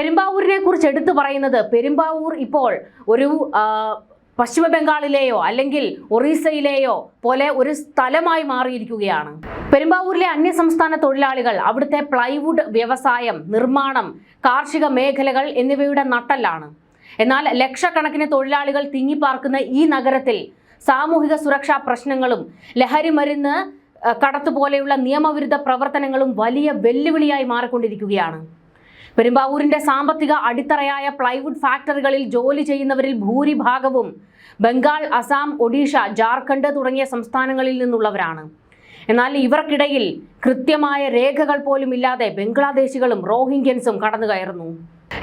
പെരുമ്പാവൂരിനെ കുറിച്ച് എടുത്തു പറയുന്നത് പെരുമ്പാവൂർ ഇപ്പോൾ ഒരു പശ്ചിമ ബംഗാളിലെയോ അല്ലെങ്കിൽ ഒറീസയിലെയോ പോലെ ഒരു സ്ഥലമായി മാറിയിരിക്കുകയാണ്. പെരുമ്പാവൂരിലെ അന്യസംസ്ഥാന തൊഴിലാളികൾ അവിടുത്തെ പ്ലൈവുഡ് വ്യവസായം, നിർമ്മാണം, കാർഷിക മേഖലകൾ എന്നിവയുടെ നട്ടെല്ലാണ്. എന്നാൽ ലക്ഷക്കണക്കിന് തൊഴിലാളികൾ തിങ്ങിപ്പാർക്കുന്ന ഈ നഗരത്തിൽ സാമൂഹിക സുരക്ഷാ പ്രശ്നങ്ങളും ലഹരി മരുന്ന് കടത്തു പോലെയുള്ള നിയമവിരുദ്ധ പ്രവർത്തനങ്ങളും വലിയ വെല്ലുവിളിയായി മാറിക്കൊണ്ടിരിക്കുകയാണ്. പെരുമ്പാവൂരിന്റെ സാമ്പത്തിക അടിത്തറയായ പ്ലൈവുഡ് ഫാക്ടറികളിൽ ജോലി ചെയ്യുന്നവരിൽ ഭൂരിഭാഗവും ബംഗാൾ, അസം, ഒഡീഷ, ജാർഖണ്ഡ് തുടങ്ങിയ സംസ്ഥാനങ്ങളിൽ നിന്നുള്ളവരാണ്. എന്നാൽ ഇവർക്കിടയിൽ കൃത്യമായ രേഖകൾ പോലും ഇല്ലാതെ ബംഗ്ലാദേശികളും റോഹിംഗ്യൻസും കടന്നു കയറുന്നു.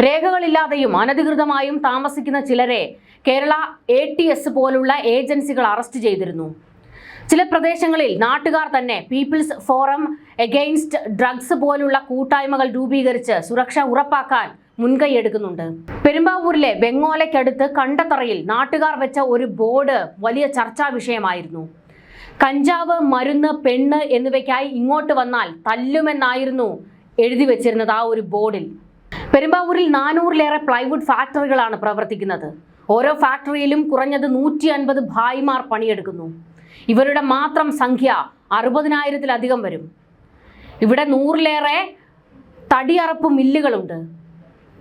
രേഖകളില്ലാതെയും അനധികൃതമായും താമസിക്കുന്ന ചിലരെ കേരള ATS പോലുള്ള ഏജൻസികൾ അറസ്റ്റ് ചെയ്തിരുന്നു. ചില പ്രദേശങ്ങളിൽ നാട്ടുകാർ തന്നെ പീപ്പിൾസ് ഫോറം എഗെയിൻസ്റ്റ് ഡ്രഗ്സ് പോലുള്ള കൂട്ടായ്മകൾ രൂപീകരിച്ച് സുരക്ഷ ഉറപ്പാക്കാൻ മുൻകൈയെടുക്കുന്നുണ്ട്. പെരുമ്പാവൂരിലെ വെങ്ങോലയ്ക്കടുത്ത് കണ്ടത്തറയിൽ നാട്ടുകാർ വെച്ച ഒരു ബോർഡ് വലിയ ചർച്ചാ വിഷയമായിരുന്നു. കഞ്ചാവ്, മരുന്ന്, പെണ്ണ് എന്നിവയ്ക്കായി ഇങ്ങോട്ട് വന്നാൽ തല്ലുമെന്നായിരുന്നു എഴുതി വെച്ചിരുന്നത് ആ ഒരു ബോർഡിൽ. പെരുമ്പാവൂരിൽ 400-ലേറെ പ്ലൈവുഡ് ഫാക്ടറികളാണ് പ്രവർത്തിക്കുന്നത്. ഓരോ ഫാക്ടറിയിലും കുറഞ്ഞത് 150 ഭായിമാർ പണിയെടുക്കുന്നു. ഇവരുടെ മാത്രം സംഖ്യ 60,000-ത്തിലധികം വരും. ഇവിടെ 100-ലേറെ തടിയറപ്പ് മില്ലുകളുണ്ട്.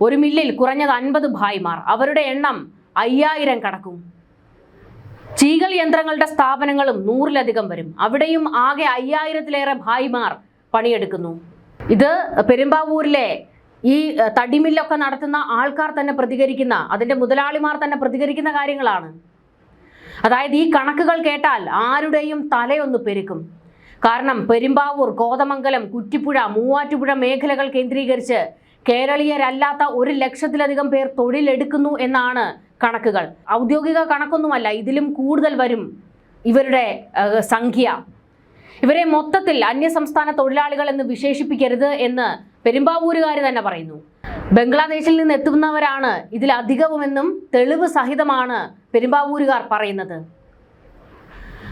ഒരു മില്ലിൽ കുറഞ്ഞത് 50 ഭായിമാർ, അവരുടെ എണ്ണം 5000 കടക്കും. ചീകൽ യന്ത്രങ്ങളുടെ സ്ഥാപനങ്ങളും 100-ലധികം വരും. അവിടെയും ആകെ 5000-ത്തിലേറെ ഭായിമാർ പണിയെടുക്കുന്നു. ഇത് പെരുമ്പാവൂരിലെ ഈ തടിമില്ലൊക്കെ നടത്തുന്ന ആൾക്കാർ തന്നെ പ്രതികരിക്കുന്ന, അതിൻ്റെ മുതലാളിമാർ തന്നെ പ്രതികരിക്കുന്ന കാര്യങ്ങളാണ്. അതായത് ഈ കണക്കുകൾ കേട്ടാൽ ആരുടെയും തലയൊന്ന് പെരുക്കും. കാരണം പെരുമ്പാവൂർ, കോതമംഗലം, കുറ്റിപ്പുഴ, മൂവാറ്റുപുഴ മേഖലകൾ കേന്ദ്രീകരിച്ച് കേരളീയരല്ലാത്ത 100,000-ത്തിലധികം പേർ തൊഴിലെടുക്കുന്നു എന്നാണ് കണക്കുകൾ. ഔദ്യോഗിക കണക്കൊന്നുമല്ല, ഇതിലും കൂടുതൽ വരും ഇവരുടെ സംഖ്യ. ഇവരെ മൊത്തത്തിൽ അന്യസംസ്ഥാന തൊഴിലാളികൾ എന്ന് വിശേഷിപ്പിക്കരുത് എന്ന് പെരുമ്പാവൂരുകാർ തന്നെ പറയുന്നു. ബംഗ്ലാദേശിൽ നിന്ന് എത്തുന്നവരാണ് ഇതിലധികവുമെന്നും തെളിവ് സഹിതമാണ് പെരുമ്പാവൂരുകാർ പറയുന്നത്.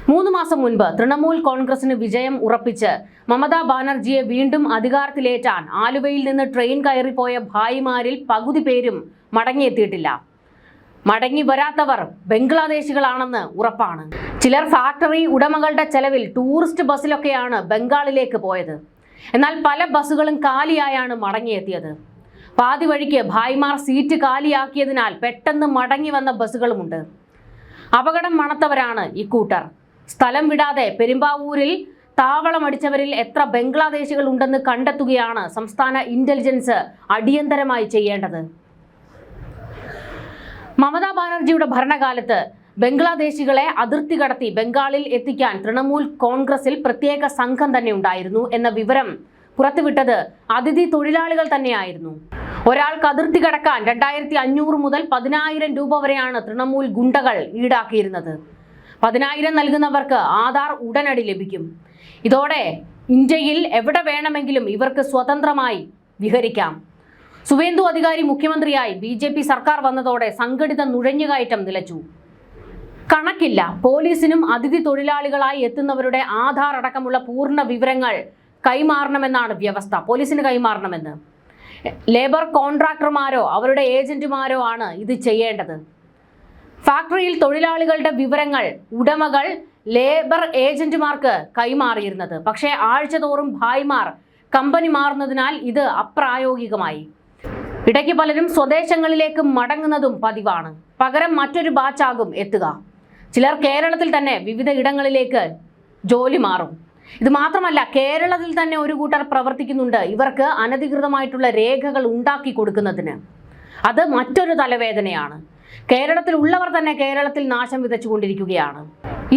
3 മാസം മുൻപ് തൃണമൂൽ കോൺഗ്രസിന് വിജയം ഉറപ്പിച്ച് മമതാ ബാനർജിയെ വീണ്ടും അധികാരത്തിലേറ്റാൻ ആലുവയിൽ നിന്ന് ട്രെയിൻ കയറിപ്പോയ ഭായിമാരിൽ പകുതി പേരും മടങ്ങിയെത്തിയിട്ടില്ല. മടങ്ങി വരാത്തവർ ബംഗ്ലാദേശികളാണെന്ന് ഉറപ്പാണ്. ചിലർ ഫാക്ടറി ഉടമകളുടെ ചെലവിൽ ടൂറിസ്റ്റ് ബസ്സിലൊക്കെയാണ് ബംഗാളിലേക്ക് പോയത്. എന്നാൽ പല ബസ്സുകളും കാലിയായാണ് മടങ്ങിയെത്തിയത്. പാതി വഴിക്ക് ഭായിമാർ സീറ്റ് കാലിയാക്കിയതിനാൽ പെട്ടെന്ന് മടങ്ങി വന്ന ബസ്സുകളുമുണ്ട്. അപകടം മണത്തവരാണ് ഇക്കൂട്ടർ. സ്ഥലം വിടാതെ പെരുമ്പാവൂരിൽ താവളമടിച്ചവരിൽ എത്ര ബംഗ്ലാദേശികൾ ഉണ്ടെന്ന് കണ്ടെത്തുകയാണ് സംസ്ഥാന ഇന്റലിജൻസ് അടിയന്തരമായി ചെയ്യേണ്ടത്. മമതാ ബാനർജിയുടെ ഭരണകാലത്ത് ബംഗ്ലാദേശികളെ അതിർത്തി കടത്തി ബംഗാളിൽ എത്തിക്കാൻ തൃണമൂൽ കോൺഗ്രസിൽ പ്രത്യേക സംഘം തന്നെ ഉണ്ടായിരുന്നു എന്ന വിവരം പുറത്തുവിട്ടത് അതിഥി തൊഴിലാളികൾ തന്നെയായിരുന്നു. ഒരാൾക്ക് അതിർത്തി കടക്കാൻ 2500 മുതൽ 10,000 രൂപ വരെയാണ് തൃണമൂൽ ഗുണ്ടകൾ ഈടാക്കിയിരുന്നത്. 10,000 നൽകുന്നവർക്ക് ആധാർ ഉടനടി ലഭിക്കും. ഇതോടെ ഇന്ത്യയിൽ എവിടെ വേണമെങ്കിലും ഇവർക്ക് സ്വതന്ത്രമായി വിഹരിക്കാം. സുവേന്ദു അധികാരി മുഖ്യമന്ത്രിയായി BJP സർക്കാർ വന്നതോടെ സംഘടിത നുഴഞ്ഞുകയറ്റം നിലച്ചു. കണക്കില്ല. പോലീസിനും അതിഥി തൊഴിലാളികളായി എത്തുന്നവരുടെ ആധാർ അടക്കമുള്ള പൂർണ്ണ വിവരങ്ങൾ കൈമാറണമെന്നാണ് വ്യവസ്ഥ. പോലീസിന് കൈമാറണമെന്ന്. ലേബർ കോൺട്രാക്ടർമാരോ അവരുടെ ഏജന്റുമാരോ ആണ് ഇത് ചെയ്യേണ്ടത്. ഫാക്ടറിയിൽ തൊഴിലാളികളുടെ വിവരങ്ങൾ ഉടമകൾ ലേബർ ഏജന്റുമാർക്ക് കൈമാറിയിരുന്നത്. പക്ഷേ ആഴ്ചതോറും ഭായിമാർ കമ്പനി മാറുന്നതിനാൽ ഇത് അപ്രായോഗികമായി. ഇടയ്ക്ക് പലരും സ്വദേശങ്ങളിലേക്ക് മടങ്ങുന്നതും പതിവാണ്. പകരം മറ്റൊരു ബാച്ചാകും എത്തുക. ചിലർ കേരളത്തിൽ തന്നെ വിവിധ ഇടങ്ങളിലേക്ക് ജോലി മാറും. ഇത് മാത്രമല്ല, കേരളത്തിൽ തന്നെ ഒരു കൂട്ടർ പ്രവർത്തിക്കുന്നുണ്ട് ഇവർക്ക് അനധികൃതമായിട്ടുള്ള രേഖകൾ ഉണ്ടാക്കി കൊടുക്കുന്നതിന്. അത് മറ്റൊരു തലവേദനയാണ്. കേരളത്തിൽ ഉള്ളവർ തന്നെ കേരളത്തിൽ നാശം വിതച്ചുകൊണ്ടിരിക്കുകയാണ്.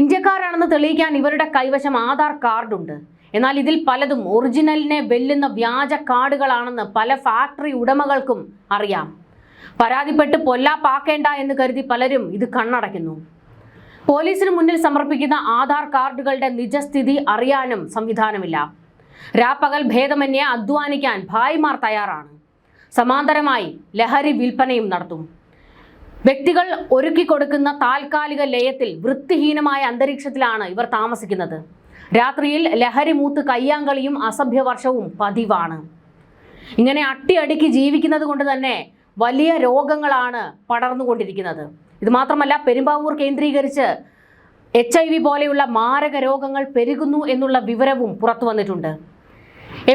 ഇന്ത്യക്കാരാണെന്ന് തെളിയിക്കാൻ ഇവരുടെ കൈവശം ആധാർ കാർഡുണ്ട്. എന്നാൽ ഇതിൽ പലതും ഒറിജിനലിനെ വെല്ലുന്ന വ്യാജ കാർഡുകളാണെന്ന് പല ഫാക്ടറി ഉടമകൾക്കും അറിയാം. പരാതിപ്പെട്ട് പൊല്ലാപ്പാക്കേണ്ട എന്ന് കരുതി പലരും ഇത് കണ്ണടയ്ക്കുന്നു. പോലീസിന് മുന്നിൽ സമർപ്പിക്കുന്ന ആധാർ കാർഡുകളുടെ നിജസ്ഥിതി അറിയാനും സംവിധാനമില്ല. രാപ്പകൽ ഭേദമന്യേ അധ്വാനിക്കാൻ ഭായിമാർ തയ്യാറാണ്. സമാന്തരമായി ലഹരി വിൽപ്പനയും നടത്തും. വ്യക്തികൾ ഒരുക്കിക്കൊടുക്കുന്ന താൽക്കാലിക ലയത്തിൽ വൃത്തിഹീനമായ അന്തരീക്ഷത്തിലാണ് ഇവർ താമസിക്കുന്നത്. രാത്രിയിൽ ലഹരി മൂത്ത് കയ്യാങ്കളിയും അസഭ്യവർഷവും പതിവാണ്. ഇങ്ങനെ അട്ടിയടിക്ക് ജീവിക്കുന്നത് കൊണ്ട് തന്നെ വലിയ രോഗങ്ങളാണ് പടർന്നുകൊണ്ടിരിക്കുന്നത്. ഇത് മാത്രമല്ല, പെരുമ്പാവൂർ കേന്ദ്രീകരിച്ച് HIV പോലെയുള്ള മാരക രോഗങ്ങൾ പെരുകുന്നു എന്നുള്ള വിവരവും പുറത്തു വന്നിട്ടുണ്ട്.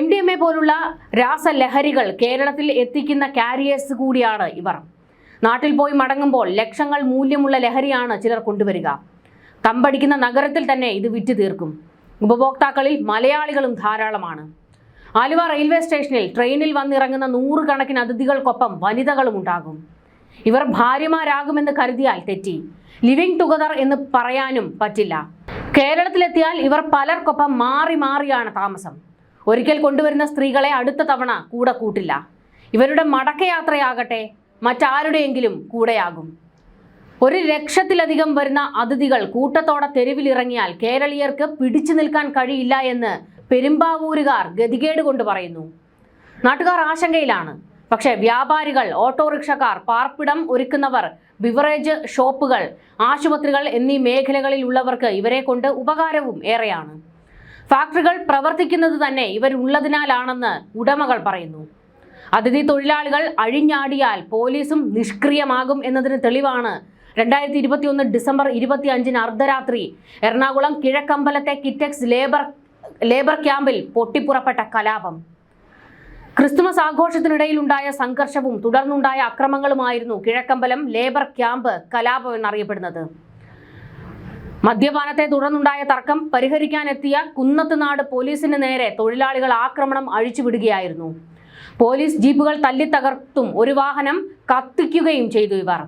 MDMA പോലുള്ള രാസലഹരികൾ കേരളത്തിൽ എത്തിക്കുന്ന കാരിയേഴ്സ് കൂടിയാണ് ഇവർ. നാട്ടിൽ പോയി മടങ്ങുമ്പോൾ ലക്ഷങ്ങൾ മൂല്യമുള്ള ലഹരിയാണ് ചിലർ കൊണ്ടുവരിക. തമ്പടിക്കുന്ന നഗരത്തിൽ തന്നെ ഇത് വിറ്റ് തീർക്കും. ഉപഭോക്താക്കളിൽ മലയാളികളും ധാരാളമാണ്. ആലുവ റെയിൽവേ സ്റ്റേഷനിൽ ട്രെയിനിൽ വന്നിറങ്ങുന്ന നൂറുകണക്കിന് അതിഥികൾക്കൊപ്പം വനിതകളും ഉണ്ടാകും. ഇവർ ഭാര്യമാരാകുമെന്ന് കരുതിയാൽ തെറ്റി. ലിവിംഗ് ടുഗദർ എന്ന് പറയാനും പറ്റില്ല. കേരളത്തിലെത്തിയാൽ ഇവർ പലർക്കൊപ്പം മാറി മാറിയാണ് താമസം. ഒരിക്കൽ കൊണ്ടുവരുന്ന സ്ത്രീകളെ അടുത്ത തവണ കൂടെ കൂട്ടില്ല. ഇവരുടെ മടക്കയാത്രയാകട്ടെ മറ്റാരുടെയെങ്കിലും കൂടെയാകും. 1,00,000-ലധികം വരുന്ന അതിഥികൾ കൂട്ടത്തോടെ തെരുവിലിറങ്ങിയാൽ കേരളീയർക്ക് പിടിച്ചു നിൽക്കാൻ കഴിയില്ല എന്ന് പെരുമ്പാവൂരുകാർ ഗതികേട് കൊണ്ട് പറയുന്നു. നാട്ടുകാർ ആശങ്കയിലാണ്. പക്ഷേ വ്യാപാരികൾ, ഓട്ടോറിക്ഷക്കാർ, പാർപ്പിടം ഒരുക്കുന്നവർ, ബിവറേജ് ഷോപ്പുകൾ, ആശുപത്രികൾ എന്നീ മേഖലകളിൽ ഉള്ളവർക്ക് ഇവരെ കൊണ്ട് ഉപകാരവും ഏറെയാണ്. ഫാക്ടറികൾ പ്രവർത്തിക്കുന്നത് തന്നെ ഇവരുള്ളതിനാലാണെന്ന് ഉടമകൾ പറയുന്നു. അതിഥി തൊഴിലാളികൾ അഴിഞ്ഞാടിയാൽ പോലീസും നിഷ്ക്രിയമാകും എന്നതിന് തെളിവാണ് 2021 ഡിസംബർ 25 അർദ്ധരാത്രി എറണാകുളം കിഴക്കമ്പലത്തെ കിറ്റക്സ് ലേബർ ക്യാമ്പിൽ പൊട്ടിപ്പുറപ്പെട്ട കലാപം. ക്രിസ്തുമസ് ആഘോഷത്തിനിടയിലുണ്ടായ സംഘർഷവും തുടർന്നുണ്ടായ അക്രമങ്ങളുമായിരുന്നു കിഴക്കമ്പലം ലേബർ ക്യാമ്പ് കലാപം എന്നറിയപ്പെടുന്നത്. മദ്യപാനത്തെ തുടർന്നുണ്ടായ തർക്കം പരിഹരിക്കാനെത്തിയ കുന്നത്തുനാട് പോലീസിന് നേരെ തൊഴിലാളികൾ ആക്രമണം അഴിച്ചുവിടുകയായിരുന്നു. പോലീസ് ജീപ്പുകൾ തല്ലിത്തകർത്തും ഒരു വാഹനം കത്തിക്കുകയും ചെയ്തു. ഇവർ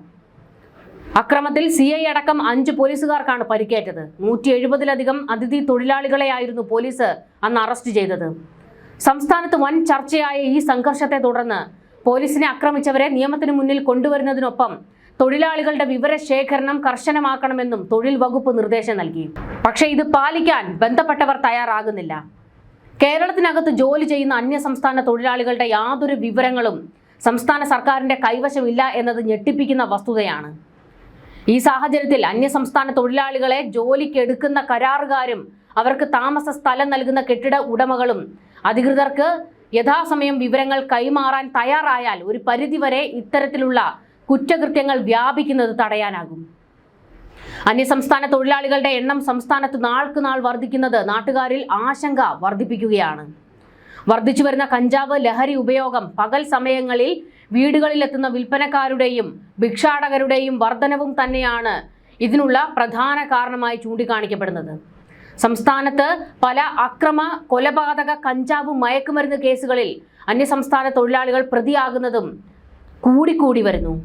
അക്രമത്തിൽ CI അടക്കം 5 പോലീസുകാർക്കാണ് പരിക്കേറ്റത്. 170-ലധികം അതിഥി തൊഴിലാളികളെയായിരുന്നു പോലീസ് അന്ന് അറസ്റ്റ് ചെയ്തത്. സംസ്ഥാനത്ത് വൻ ചർച്ചയായ ഈ സംഘർഷത്തെ തുടർന്ന് പോലീസിനെ ആക്രമിച്ചവരെ നിയമത്തിന് മുന്നിൽ കൊണ്ടുവരുന്നതിനൊപ്പം തൊഴിലാളികളുടെ വിവരശേഖരണം കർശനമാക്കണമെന്നും തൊഴിൽ വകുപ്പ് നിർദ്ദേശം നൽകി. പക്ഷേ ഇത് പാലിക്കാൻ ബന്ധപ്പെട്ടവർ തയ്യാറാകുന്നില്ല. കേരളത്തിനകത്ത് ജോലി ചെയ്യുന്ന അന്യസംസ്ഥാന തൊഴിലാളികളുടെ യാതൊരു വിവരങ്ങളും സംസ്ഥാന സർക്കാരിന്റെ കൈവശമില്ല എന്നത് ഞെട്ടിപ്പിക്കുന്ന വസ്തുതയാണ്. ഈ സാഹചര്യത്തിൽ അന്യസംസ്ഥാന തൊഴിലാളികളെ ജോലിക്കെടുക്കുന്ന കരാറുകാരും അവർക്ക് താമസ സ്ഥലം നൽകുന്ന കെട്ടിട ഉടമകളും അധികൃതർക്ക് യഥാസമയം വിവരങ്ങൾ കൈമാറാൻ തയ്യാറായാൽ ഒരു പരിധിവരെ ഇത്തരത്തിലുള്ള കുറ്റകൃത്യങ്ങൾ വ്യാപിക്കുന്നത് തടയാനാകും. അന്യസംസ്ഥാന തൊഴിലാളികളുടെ എണ്ണം സംസ്ഥാനത്ത് നാൾക്ക് നാൾ വർദ്ധിക്കുന്നത് നാട്ടുകാരിൽ ആശങ്ക വർദ്ധിപ്പിക്കുകയാണ്. വർദ്ധിച്ചു വരുന്ന കഞ്ചാവ് ലഹരി ഉപയോഗം പകൽ സമയങ്ങളിൽ വീടുകളിലെത്തുന്ന വിൽപ്പനക്കാരുടെയും ഭിക്ഷാടകരുടെയും വർധനവും തന്നെയാണ് ഇതിനുള്ള പ്രധാന കാരണമായി ചൂണ്ടിക്കാണിക്കപ്പെടുന്നത്. സംസ്ഥാനത്ത് പല അക്രമ, കൊലപാതക, കഞ്ചാവ്, മയക്കുമരുന്ന് കേസുകളിൽ അന്യസംസ്ഥാന തൊഴിലാളികൾ പ്രതിയാകുന്നതും കൂടിക്കൂടി വരുന്നു.